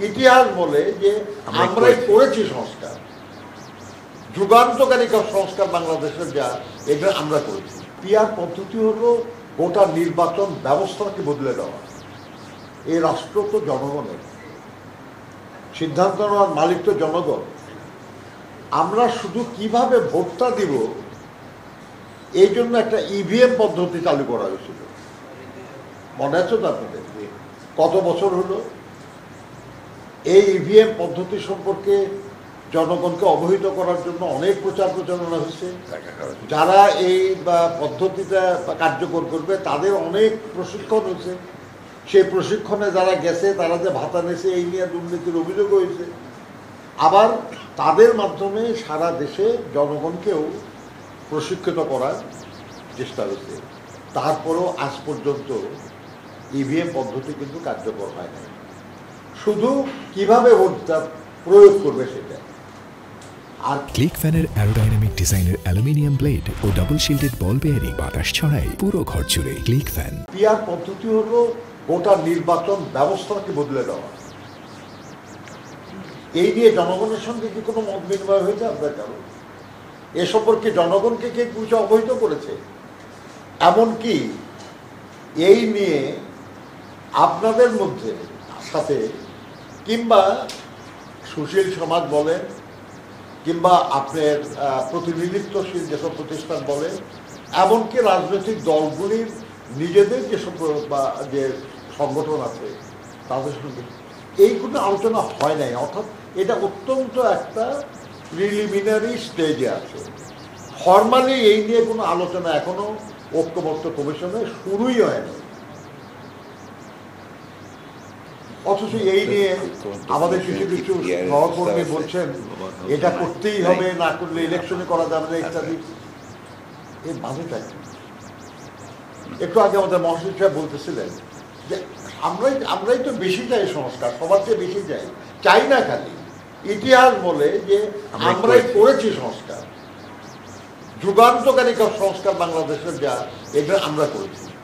ইতিহাস বলে যে আমরাই করেছি সংস্কার, যুগান্তকারী সংস্কার বাংলাদেশের যা এটা আমরা করেছি। পিআর পদ্ধতি হলো গোটা নির্বাচন ব্যবস্থাকে বদলে দেওয়া। এই রাষ্ট্র তো জনগণের, সিদ্ধান্ত নেওয়ার মালিক তো জনগণ। আমরা শুধু কিভাবে ভোটটা দিব এই জন্য একটা ইভিএম পদ্ধতি চালু করা হয়েছিল, মনে আছে তো আপনাদের? কত বছর হলো এই ইভিএম পদ্ধতি সম্পর্কে জনগণকে অবহিত করার জন্য অনেক প্রচার প্রচারণা হয়েছে। যারা এই পদ্ধতিটা কার্যকর করবে তাদের অনেক প্রশিক্ষণ হয়েছে। সেই প্রশিক্ষণে যারা গেছে তারা যে ভাতা নিয়েছে এই নিয়ে দুর্নীতির অভিযোগ হয়েছে। আবার তাদের মাধ্যমে সারা দেশে জনগণকেও প্রশিক্ষিত করার চেষ্টা হয়েছে। তারপরেও আজ পর্যন্ত ইভিএম পদ্ধতি কিন্তু কার্যকর হয় না। শুধু কিভাবে ভোটটা প্রয়োগ করবে সেটা। আর ক্লিক ফ্যানের অ্যারোডাইনামিক ডিজাইনের aluminium blade O double shielded বল বেয়ারিং বাতাস ছড়ায় পুরো ঘর জুড়ে। Click fan. পিআর পদ্ধতি হলো গোটা নির্বাচন ব্যবস্থাকে বদলে দেওয়া। এই নিয়ে জনগণের সঙ্গে কি কোনো মত বিনিময় হয়েছে আপনার কারো? এ সম্পর্কে জনগণকে কে কিছু অবহিত করেছে? এমনকি এই নিয়ে আপনাদের মধ্যে সাথে কিংবা সুশীল সমাজ বলেন কিংবা আপনার প্রতিনিধিত্বশীল যেসব প্রতিষ্ঠান বলেন, এমনকি রাজনৈতিক দলগুলির নিজেদের যেসব যে সংগঠন আছে তাদের সঙ্গে এইগুলো আলোচনা হয় নাই। অর্থাৎ এটা অত্যন্ত একটা প্রিলিমিনারি স্টেজে আছে। ফর্মালি এই নিয়ে কোনো আলোচনা এখনো ঐক্যমত্য কমিশনে শুরুই হয়নি। অথচ এই নিয়ে আমাদের কিছু কিছু সহকর্মী বলছেন এটা করতেই হবে, না করলে ইলেকশনে করা যাবে না ইত্যাদি। এর বাজেট আছে। একটু আগে আমাদের মহাসচিব সাহেব বলতেছিলেন যে আমরাই তো বেশি চাই সংস্কার, সবার চেয়ে বেশি চাই না খালি। ইতিহাস বলে যে আমরাই করেছি সংস্কার, যুগান্তকারী সংস্কার বাংলাদেশের যা এটা আমরা করেছি।